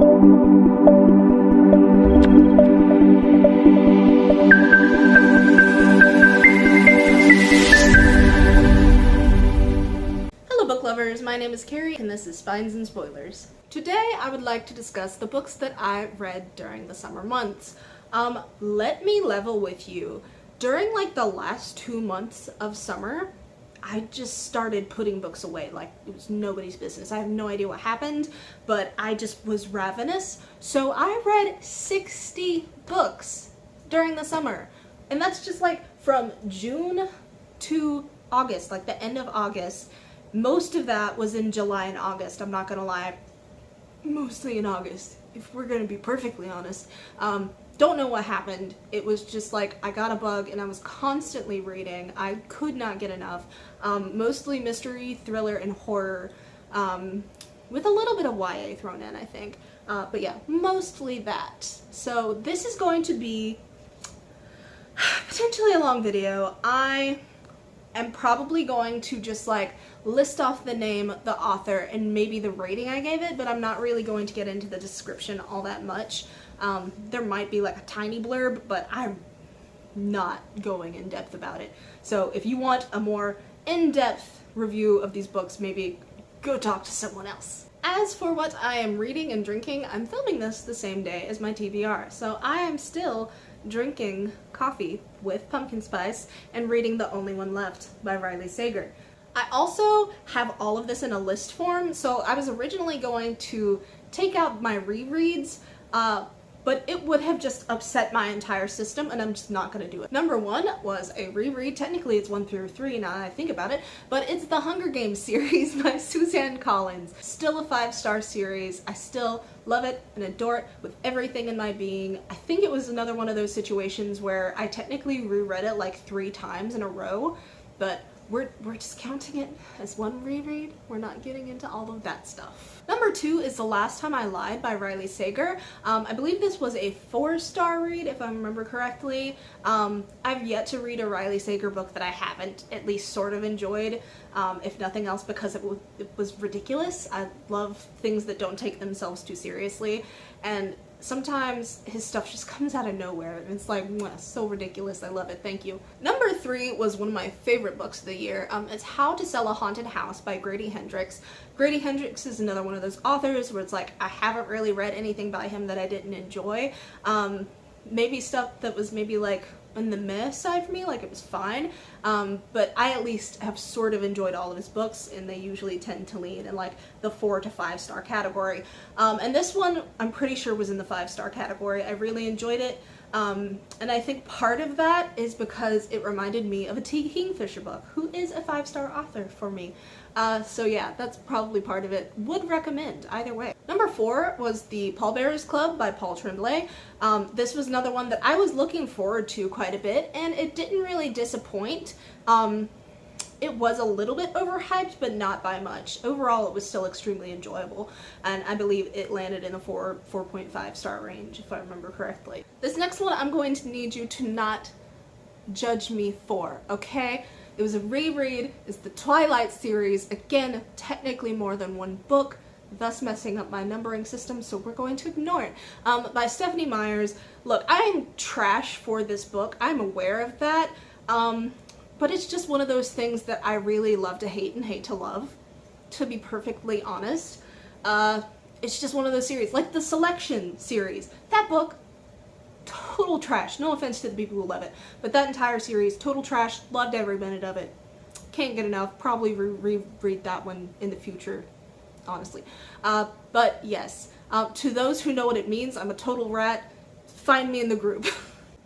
Hello book lovers, my name is Carrie and this is Spines and Spoilers. Today I would like to discuss the books that I read during the summer months. Let me level with you. During like the last 2 months of summer, I just started putting books away like it was nobody's business. I have no idea what happened, but I just was ravenous. So I read 60 books during the summer. And that's just like from June to August, like the end of August. Most of that was in July and August, I'm not gonna lie. Mostly in August, if we're gonna be perfectly honest. Don't know what happened. It was just like I got a bug and I was constantly reading. I could not get enough. Mostly mystery, thriller, and horror, with a little bit of YA thrown in, I think. But yeah, mostly that. So this is going to be potentially a long video. I am probably going to just like list off the name, the author, and maybe the rating I gave it, but I'm not really going to get into the description all that much. There might be like a tiny blurb, but I'm not going in depth about it. So if you want a more in-depth review of these books, maybe go talk to someone else. As for what I am reading and drinking, I'm filming this the same day as my TBR, so I am still drinking coffee with pumpkin spice and reading The Only One Left by Riley Sager. I also have all of this in a list form, so I was originally going to take out my rereads, but it would have just upset my entire system, and I'm just not gonna do it. Number 1 was a reread. Technically it's 1 through 3 now that I think about it, but it's the Hunger Games series by Suzanne Collins. Still a 5-star series. I still love it and adore it with everything in my being. I think it was another one of those situations where I technically reread it like 3 times in a row, but we're just counting it as one reread. We're not getting into all of that stuff. Number 2 is The Last Time I Lied by Riley Sager. I believe this was a 4-star read, if I remember correctly. I've yet to read a Riley Sager book that I haven't at least sort of enjoyed, if nothing else because it was ridiculous. I love things that don't take themselves too seriously, and sometimes his stuff just comes out of nowhere and it's like, so ridiculous. I love it. Thank you. Number 3 was one of my favorite books of the year. It's How to Sell a Haunted House by Grady Hendrix. Grady Hendrix is another one of those authors where it's like I haven't really read anything by him that I didn't enjoy. Maybe stuff that was maybe like in the meh side for me, like it was fine, but I at least have sort of enjoyed all of his books, and they usually tend to lean in like the 4 to 5-star category, and this one I'm pretty sure was in the 5-star category. I really enjoyed it, and I think part of that is because it reminded me of a T. Kingfisher book, who is a 5-star author for me. So yeah, that's probably part of it. Would recommend either way. Number 4 was The Pallbearers Club by Paul Tremblay. This was another one that I was looking forward to quite a bit, and it didn't really disappoint. It was a little bit overhyped, but not by much. Overall, it was still extremely enjoyable, and I believe it landed in the 4.5 star range, if I remember correctly. This next one I'm going to need you to not judge me for, okay? It was a reread. It's the Twilight series. Again, technically more than one book, thus messing up my numbering system, so we're going to ignore it. By Stephenie Meyers. Look, I am trash for this book. I'm aware of that, but it's just one of those things that I really love to hate and hate to love, to be perfectly honest. It's just one of those series, like the Selection series. That book, total trash. No offense to the people who love it, but that entire series, total trash. Loved every minute of it. Can't get enough. Probably reread that one in the future, honestly. But yes, to those who know what it means, I'm a total rat. Find me in the group.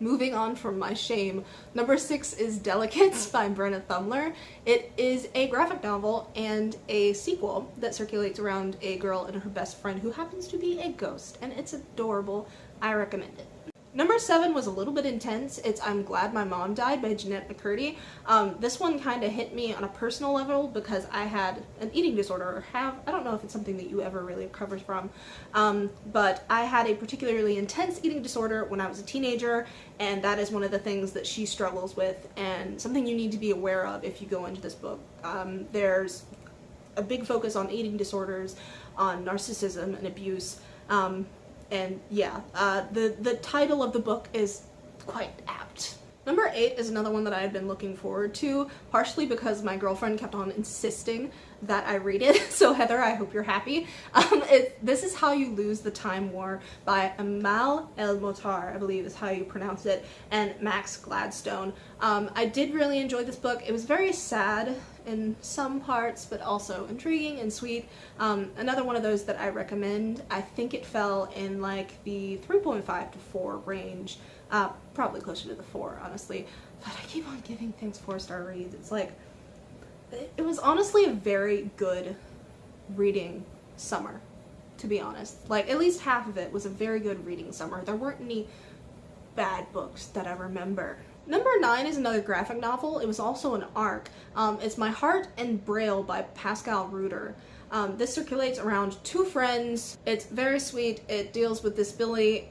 Moving on from my shame, number 6 is Delicates by Brenna Thumler. It is a graphic novel and a sequel that circulates around a girl and her best friend who happens to be a ghost, and it's adorable. I recommend it. Number 7 was a little bit intense. It's I'm Glad My Mom Died by Jeanette McCurdy. This one kind of hit me on a personal level because I had an eating disorder, or I don't know if it's something that you ever really recover from, but I had a particularly intense eating disorder when I was a teenager, and that is one of the things that she struggles with, and something you need to be aware of if you go into this book. There's a big focus on eating disorders, on narcissism and abuse, And yeah, the title of the book is quite apt. Number 8 is another one that I had been looking forward to, partially because my girlfriend kept on insisting that I read it. So Heather, I hope you're happy. This is How You Lose the Time War by Amal El-Mohtar, I believe is how you pronounce it, and Max Gladstone. I did really enjoy this book. It was very sad in some parts, but also intriguing and sweet. Another one of those that I recommend. I think it fell in like the 3.5 to 4 range. Probably closer to the 4, honestly. But I keep on giving things 4-star reads. It's like, it was honestly a very good reading summer, to be honest. Like, at least half of it was a very good reading summer. There weren't any bad books that I remember. Number 9 is another graphic novel. It was also an arc. It's My Heart and Braille by Pascal Reuter. This circulates around 2 friends. It's very sweet. It deals with disability.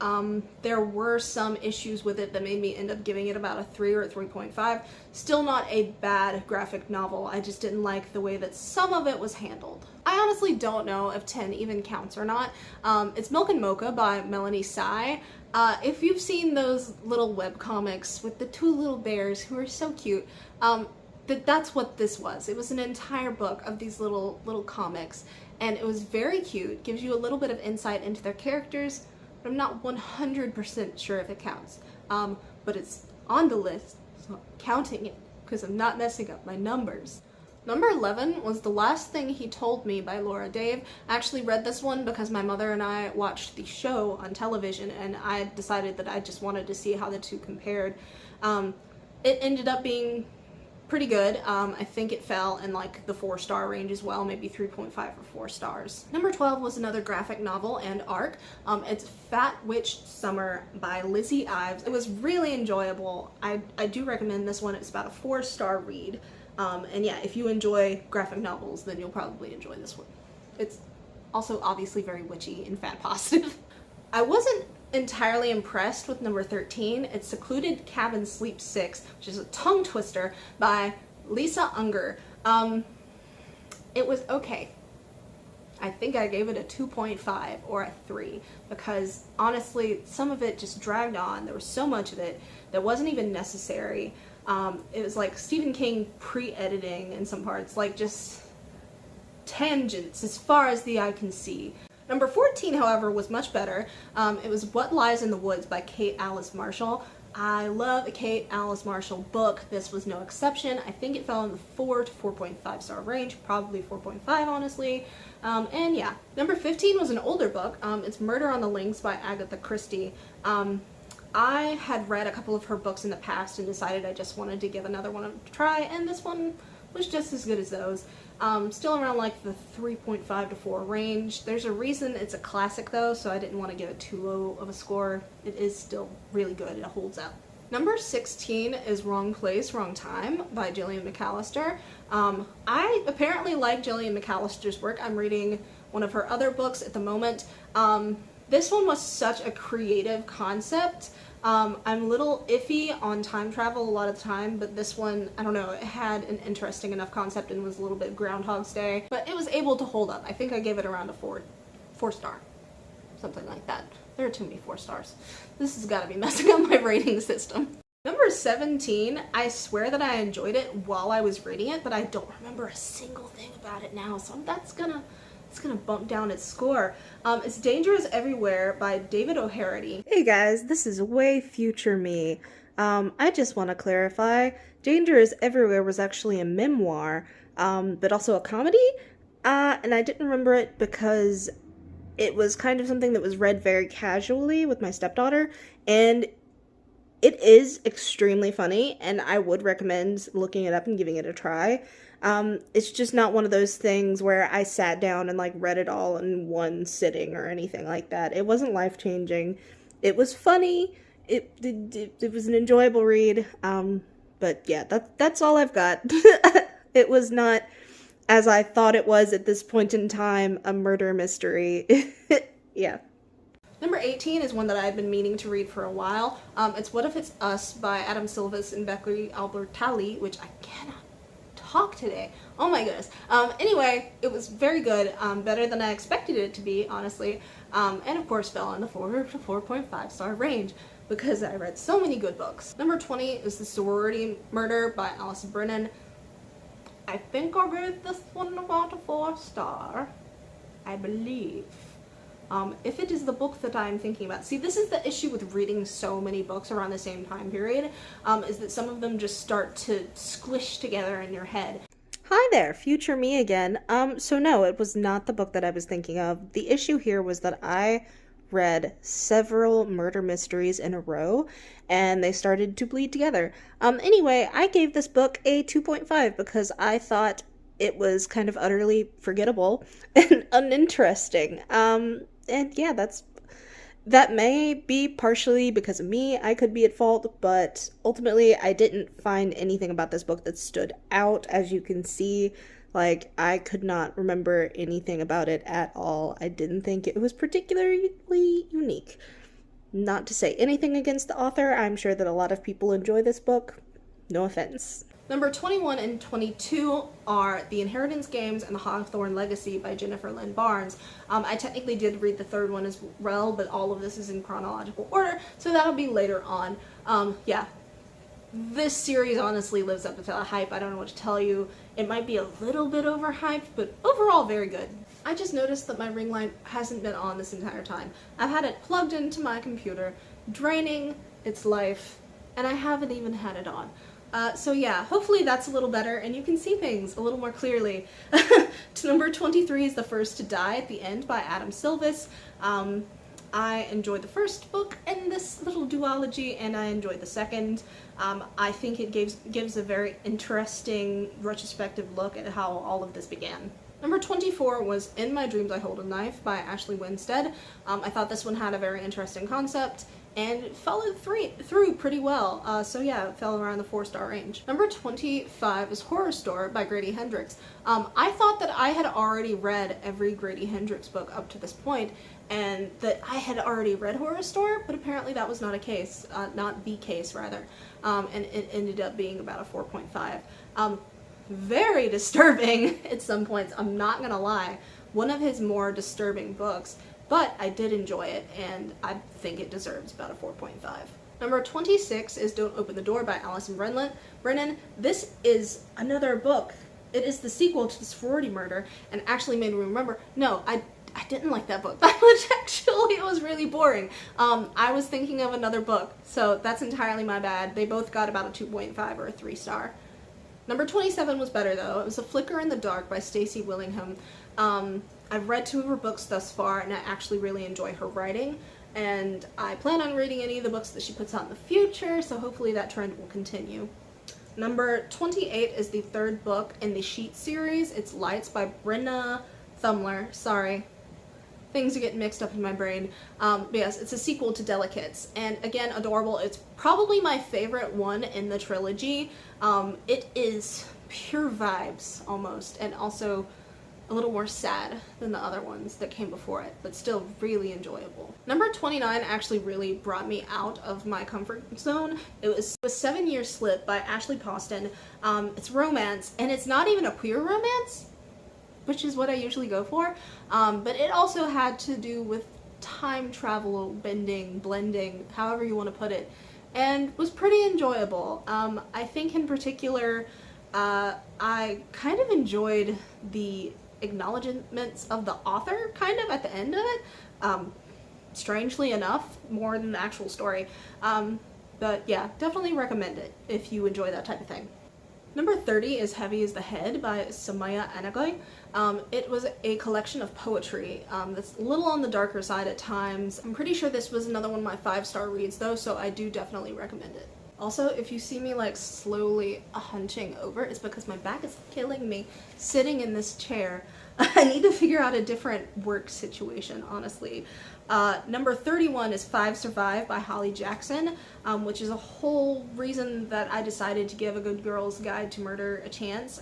There were some issues with it that made me end up giving it about a 3 or a 3.5. Still not a bad graphic novel. I just didn't like the way that some of it was handled. I honestly don't know if 10 even counts or not. It's Milk and Mocha by Melanie Tsai. If you've seen those little webcomics with the 2 little bears who are so cute, that's what this was. It was an entire book of these little comics, and it was very cute. Gives you a little bit of insight into their characters, but I'm not 100% sure if it counts. But it's on the list, so I'm counting it, because I'm not messing up my numbers. Number 11 was The Last Thing He Told Me by Laura Dave. I actually read this one because my mother and I watched the show on television, and I decided that I just wanted to see how the 2 compared. It ended up being pretty good. I think it fell in like the 4-star range as well, maybe 3.5 or 4 stars. Number 12 was another graphic novel and arc. It's Fat Witch Summer by Lizzie Ives. It was really enjoyable. I do recommend this one. It's about a 4-star read. And yeah, if you enjoy graphic novels, then you'll probably enjoy this one. It's also obviously very witchy and fat positive. I wasn't entirely impressed with number 13. It's Secluded Cabin Sleep 6, which is a tongue twister by Lisa Unger. It was okay. I think I gave it a 2.5 or a 3 because honestly some of it just dragged on. There was so much of it that wasn't even necessary. It was like Stephen King pre-editing in some parts, like just tangents as far as the eye can see. Number 14, however, was much better. It was What Lies in the Woods by Kate Alice Marshall. I love a Kate Alice Marshall book. This was no exception. I think it fell in the 4 to 4.5 star range, probably 4.5 honestly. And yeah. Number 15 was an older book. It's Murder on the Links by Agatha Christie. I had read a couple of her books in the past and decided I just wanted to give another one a try, and this one was just as good as those. Still around like the 3.5 to 4 range. There's a reason it's a classic though, so I didn't want to give it too low of a score. It is still really good. It holds up. Number 16 is Wrong Place, Wrong Time by Gillian McAllister. I apparently like Gillian McAllister's work. I'm reading one of her other books at the moment. This one was such a creative concept. I'm a little iffy on time travel a lot of the time, but this one, I don't know, it had an interesting enough concept and was a little bit Groundhog's Day, but it was able to hold up. I think I gave it around a 4 star, something like that. There are too many 4 stars. This has got to be messing up my rating system. Number 17, I swear that I enjoyed it while I was reading it, but I don't remember a single thing about it now, so it's gonna bump down its score. It's Danger is Everywhere by David O'Harity. Hey guys, this is way future me. I just want to clarify, Danger is Everywhere was actually a memoir, but also a comedy, and I didn't remember it because it was kind of something that was read very casually with my stepdaughter, and it is extremely funny, and I would recommend looking it up and giving it a try. It's just not one of those things where I sat down and like read it all in one sitting or anything like that. It wasn't life-changing. It was funny. It was an enjoyable read. But yeah, that's all I've got. It was not, as I thought it was at this point in time, a murder mystery. Yeah. Number 18 is one that I've been meaning to read for a while. It's What If It's Us by Adam Silvas and Becky Albertalli, which I cannot talk today. Oh my goodness. Anyway, it was very good, better than I expected it to be, honestly. and of course fell in the 4 to 4.5 star range because I read so many good books. Number 20 is The Sorority Murder by Alison Brennan. I think I gave this one about a 4 star, I believe. If it is the book that I'm thinking about. See, this is the issue with reading so many books around the same time period, is that some of them just start to squish together in your head. Hi there, future me again. So no, it was not the book that I was thinking of. The issue here was that I read several murder mysteries in a row, and they started to bleed together. Anyway, I gave this book a 2.5 because I thought it was kind of utterly forgettable and uninteresting. And yeah, that may be partially because of me. I could be at fault, but ultimately I didn't find anything about this book that stood out. As you can see, like, I could not remember anything about it at all. I didn't think it was particularly unique. Not to say anything against the author. I'm sure that a lot of people enjoy this book. No offense. Number 21 and 22 are The Inheritance Games and The Hawthorne Legacy by Jennifer Lynn Barnes. I technically did read the third one as well, but all of this is in chronological order, so that'll be later on. Yeah, this series honestly lives up to the hype. I don't know what to tell you. It might be a little bit overhyped, but overall very good. I just noticed that my ring light hasn't been on this entire time. I've had it plugged into my computer, draining its life, and I haven't even had it on. So yeah, hopefully that's a little better and you can see things a little more clearly. Number 23 is The First to Die at the End by Adam Silvis. I enjoyed the first book in this little duology, and I enjoyed the second. I think it gives a very interesting retrospective look at how all of this began. Number 24 was In My Dreams I Hold a Knife by Ashley Winstead. I thought this one had a very interesting concept and followed through pretty well. So yeah, it fell around the 4-star range. Number 25 is Horror Store by Grady Hendrix. I thought that I had already read every Grady Hendrix book up to this point, and that I had already read Horror Store, but apparently that was not a case, not the case rather, and it ended up being about a 4.5. Very disturbing at some points, I'm not gonna lie. One of his more disturbing books, but I did enjoy it, and I think it deserves about a 4.5. Number 26 is Don't Open the Door by Alison Brennan. This is another book. It is the sequel to The Sorority Murder, and actually made me remember, no, I didn't like that book that much, actually. It was really boring. I was thinking of another book, so that's entirely my bad. They both got about a 2.5 or a 3-star. Number 27 was better, though. It was A Flicker in the Dark by Stacey Willingham. I've read 2 of her books thus far, and I actually really enjoy her writing, and I plan on reading any of the books that she puts out in the future, so hopefully that trend will continue. Number 28 is the 3rd book in the Sheet series. It's Lights by Brenna Thumler. Sorry. Things are getting mixed up in my brain. But yes, it's a sequel to Delicates, and again, adorable. It's probably my favorite one in the trilogy. It is pure vibes, almost, and also a little more sad than the other ones that came before it, but still really enjoyable. Number 29 actually really brought me out of my comfort zone. It was 7 Year Slip by Ashley Poston. It's romance, and it's not even a queer romance, which is what I usually go for, but it also had to do with time travel, bending, blending, however you want to put it, and was pretty enjoyable. I think in particular, I kind of enjoyed the acknowledgements of the author, kind of, at the end of it, strangely enough, more than the actual story. But yeah, definitely recommend it if you enjoy that type of thing. Number 30 is Heavy as the Head by Samaya Anagoy. It was a collection of poetry that's a little on the darker side at times. I'm pretty sure this was another one of my 5-star reads though, so I do definitely recommend it. Also, if you see me like slowly hunching over, it's because my back is killing me sitting in this chair. I need to figure out a different work situation, honestly. Number 31 is 5 Survive by Holly Jackson, which is a whole reason that I decided to give A Good Girl's Guide to Murder a chance.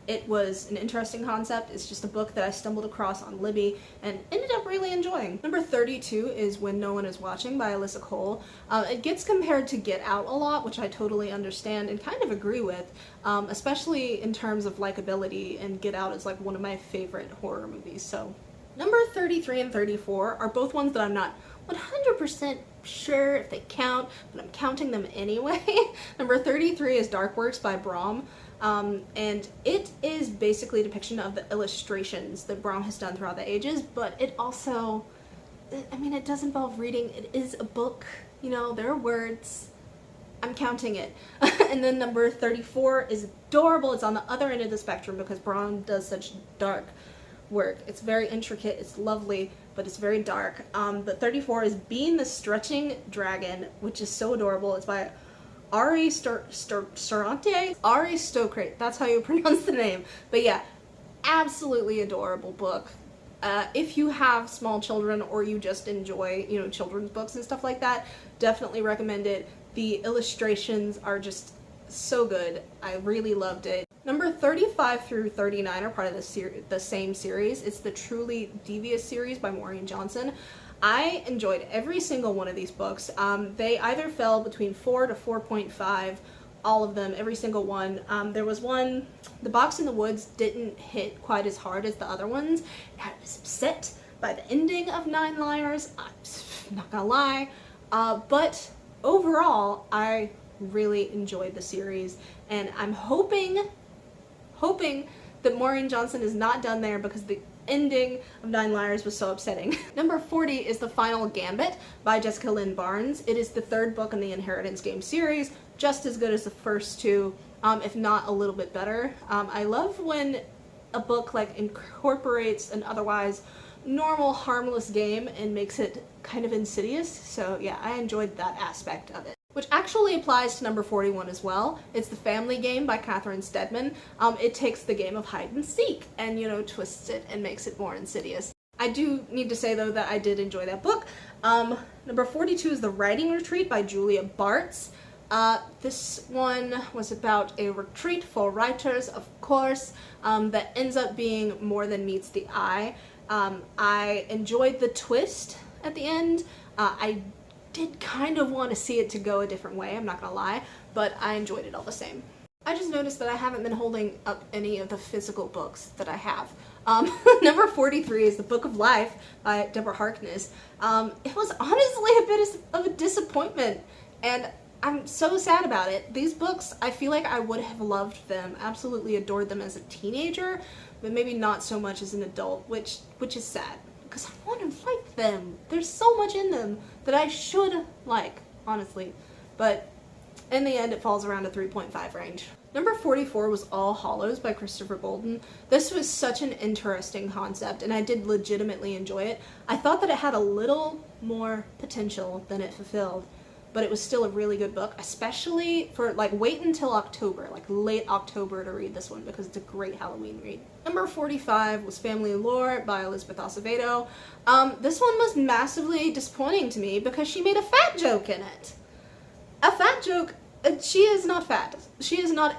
It was an interesting concept. It's just a book that I stumbled across on Libby and ended up really enjoying. Number 32 is When No One Is Watching by Alyssa Cole. It gets compared to Get Out a lot, which I totally understand and kind of agree with, especially in terms of likability, and Get Out is like one of my favorite horror movies, so Number 33 and 34 are both ones that I'm not 100% sure if they count, but I'm counting them anyway. Number 33 is Dark Works by Brahm, and it is basically a depiction of the illustrations that Brahm has done throughout the ages, but it also, I mean, it does involve reading. It is a book, you know, there are words. I'm counting it. And then number 34 is adorable. It's on the other end of the spectrum because Brahm does such dark work. It's very intricate, it's lovely, but it's very dark. But 34 is Being the Stretching Dragon, which is so adorable. It's by Ari Storante? Ari Stokrate, that's how you pronounce the name. But yeah, absolutely adorable book. If you have small children or you just enjoy, you know, children's books and stuff like that, definitely recommend it. The illustrations are just so good. I really loved it. Number 35 through 39 are part of the same series. It's the Truly Devious series by Maureen Johnson. I enjoyed every single one of these books. They either fell between 4 to 4.5, all of them, every single one. There was one, The Box in the Woods, didn't hit quite as hard as the other ones. I was upset by the ending of Nine Liars, I'm not gonna lie. But overall, I really enjoyed the series, and I'm hoping that Maureen Johnson is not done there because the ending of Nine Liars was so upsetting. Number 40 is The Final Gambit by Jessica Lynn Barnes. It is the third book in the Inheritance Game series, just as good as the first two, if not a little bit better. I love when a book like incorporates an otherwise normal, harmless game and makes it kind of insidious, so yeah, I enjoyed that aspect of it. Which actually applies to number 41 as well. It's The Family Game by Catherine Steadman. It takes the game of hide and seek and, you know, twists it and makes it more insidious. I do need to say though that I did enjoy that book. Number 42 is The Writing Retreat by Julia Bartz. This one was about a retreat for writers, of course, that ends up being more than meets the eye. I enjoyed the twist at the end. I did kind of want to see it to go a different way, I'm not gonna lie, but I enjoyed it all the same. I just noticed that I haven't been holding up any of the physical books that I have. Number 43 is The Book of Life by Deborah Harkness. It was honestly a bit of a disappointment, and I'm so sad about it. These books, I feel like I would have loved them, absolutely adored them as a teenager, but maybe not so much as an adult, which is sad, because I want to like them. There's so much in them that I should like, honestly. But in the end, it falls around a 3.5 range. Number 44 was All Hallows by Christopher Golden. This was such an interesting concept, and I did legitimately enjoy it. I thought that it had a little more potential than it fulfilled, but it was still a really good book, especially for, like, wait until October, like late October to read this one because it's a great Halloween read. Number 45 was Family Lore by Elizabeth Acevedo. This one was massively disappointing to me because she made a fat joke in it. A fat joke, she is not fat. She is not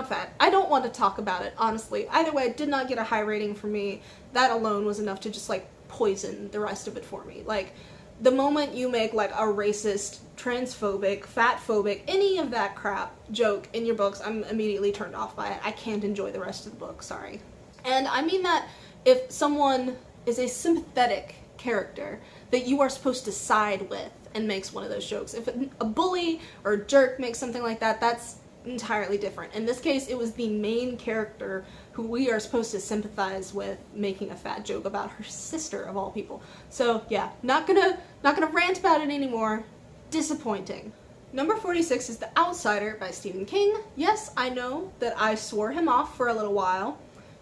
fat. I don't want to talk about it, honestly. Either way, it did not get a high rating for me. That alone was enough to just, like, poison the rest of it for me. Like, the moment you make like a racist, transphobic, fatphobic, any of that crap joke in your books, I'm immediately turned off by it. I can't enjoy the rest of the book, sorry. And I mean that if someone is a sympathetic character that you are supposed to side with and makes one of those jokes. If a bully or a jerk makes something like that, that's entirely different. In this case, it was the main character who we are supposed to sympathize with making a fat joke about her sister of all people. So yeah, not gonna rant about it anymore. Disappointing. Number 46 is The Outsider by Stephen King. Yes, I know that I swore him off for a little while.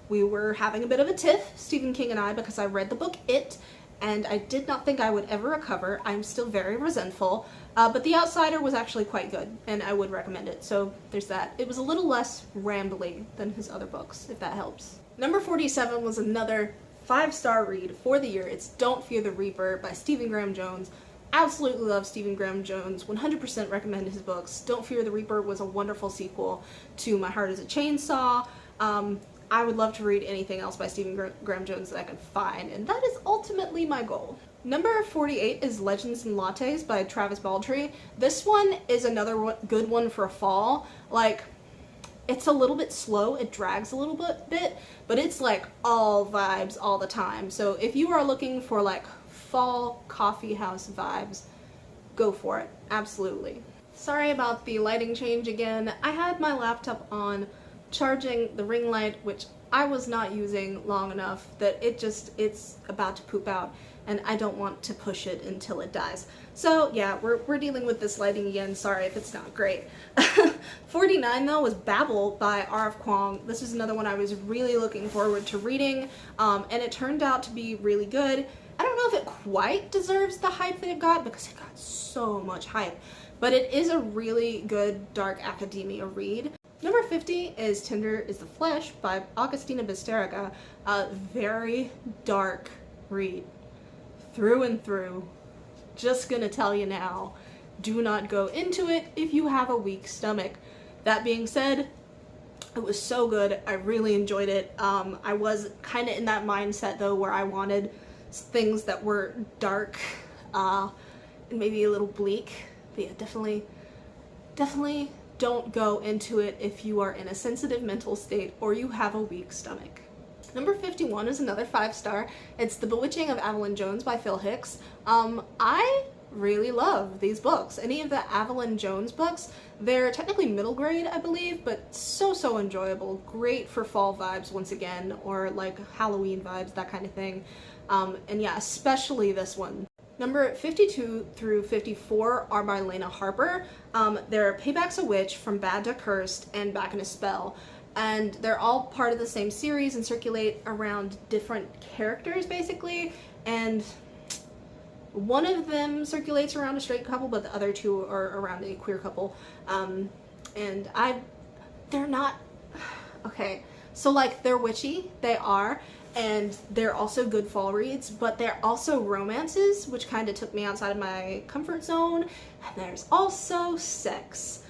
We were having a bit of a tiff, Stephen King and I, because I read the book It, and I did not think I would ever recover. I'm still very resentful. But The Outsider was actually quite good, and I would recommend it, so there's that. It was a little less rambly than his other books, if that helps. Number 47 was another 5-star read for the year. It's Don't Fear the Reaper by Stephen Graham Jones. Absolutely love Stephen Graham Jones, 100% recommend his books. Don't Fear the Reaper was a wonderful sequel to My Heart is a Chainsaw. I would love to read anything else by Stephen Graham Jones that I can find, and that is ultimately my goal. Number 48 is Legends and Lattes by Travis Baldree. This one is another good one for fall. Like, it's a little bit slow, it drags a little bit, but it's like all vibes all the time. So if you are looking for like fall coffee house vibes, go for it, absolutely. Sorry about the lighting change again. I had my laptop on charging the ring light, which I was not using long enough that it's about to poop out, and I don't want to push it until it dies. So yeah, we're dealing with this lighting again. Sorry if it's not great. 49 though was Babel by R.F. Kuang. This is another one I was really looking forward to reading, and it turned out to be really good. I don't know if it quite deserves the hype that it got because it got so much hype, but it is a really good dark academia read. Number 50 is Tender is the Flesh by Agustina Bisterga. A very dark read. Through and through. Just gonna tell you now, do not go into it if you have a weak stomach. That being said, it was so good. I really enjoyed it. I was kind of in that mindset though where I wanted things that were dark and maybe a little bleak. But yeah, definitely don't go into it if you are in a sensitive mental state or you have a weak stomach. Number 51 is another 5-star. It's The Bewitching of Evelyn Jones by Phil Hicks. I really love these books. Any of the Evelyn Jones books, they're technically middle grade, I believe, but so enjoyable. Great for fall vibes once again, or like Halloween vibes, that kind of thing. And yeah, especially this one. Number 52 through 54 are by Lena Harper. They're Payback's a Witch, From Bad to Cursed, and Back in a Spell. And they're all part of the same series and circulate around different characters, basically. And one of them circulates around a straight couple, but the other two are around a queer couple. They're not, okay. So like, they're witchy, they are. And they're also good fall reads, but they're also romances, which kind of took me outside of my comfort zone. And there's also sex.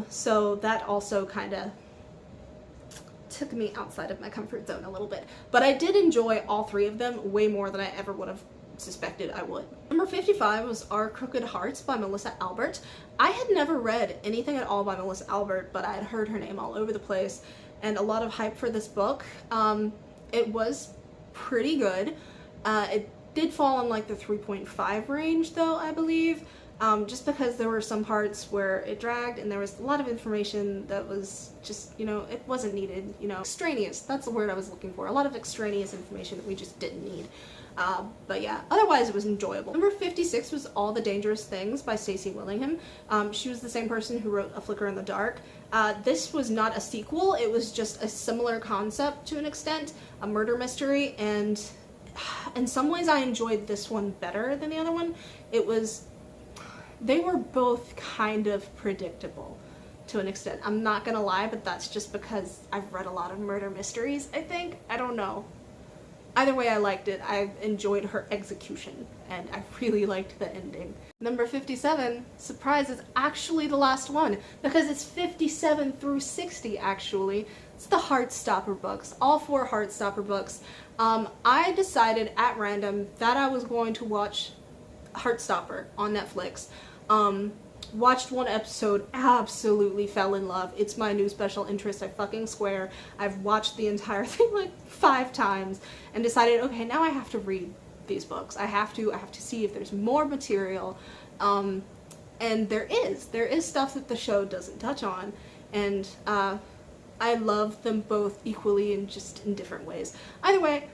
So that also kind of took me outside of my comfort zone a little bit. But I did enjoy all three of them way more than I ever would have suspected I would. Number 55 was Our Crooked Hearts by Melissa Albert. I had never read anything at all by Melissa Albert, but I had heard her name all over the place and a lot of hype for this book. It was pretty good. It did fall in like the 3.5 range though, I believe, just because there were some parts where it dragged and there was a lot of information that was just, you know, it wasn't needed, you know, extraneous, that's the word I was looking for, a lot of extraneous information that we just didn't need. But yeah, otherwise it was enjoyable. Number 56 was All the Dangerous Things by Stacey Willingham. She was the same person who wrote A Flicker in the Dark. This was not a sequel, it was just a similar concept to an extent, a murder mystery, and in some ways I enjoyed this one better than the other one. They were both kind of predictable to an extent. I'm not gonna lie, but that's just because I've read a lot of murder mysteries, I think. I don't know. Either way, I liked it. I enjoyed her execution, and I really liked the ending. Number 57, surprise, is actually the last one, because it's 57 through 60, actually. It's the Heartstopper books, all 4 Heartstopper books. I decided at random that I was going to watch Heartstopper on Netflix. Watched one episode, absolutely fell in love. It's my new special interest, I fucking swear. I've watched the entire thing like 5 times and decided, okay, now I have to read these books. I have to see if there's more material. And there is stuff that the show doesn't touch on, and I love them both equally and just in different ways. Either way,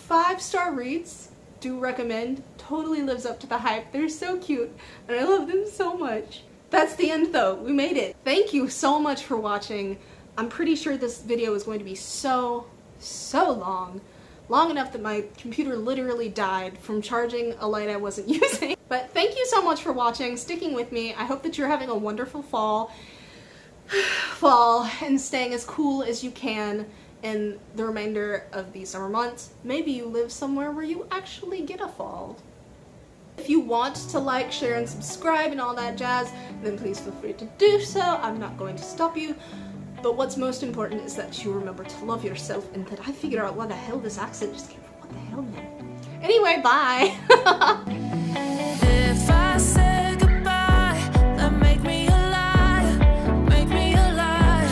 5-star reads. Do recommend. Totally lives up to the hype. They're so cute and I love them so much. That's the end though. We made it. Thank you so much for watching. I'm pretty sure this video is going to be so long enough that my computer literally died from charging a light I wasn't using. But thank you so much for watching, sticking with me. I hope that you're having a wonderful fall and staying as cool as you can in the remainder of these summer months. Maybe you live somewhere where you actually get a fall. If you want to like, share, and subscribe and all that jazz, then please feel free to do so. I'm not going to stop you. But what's most important is that you remember to love yourself, and that I figured out what the hell this accent just came from. What the hell, man? Anyway, bye!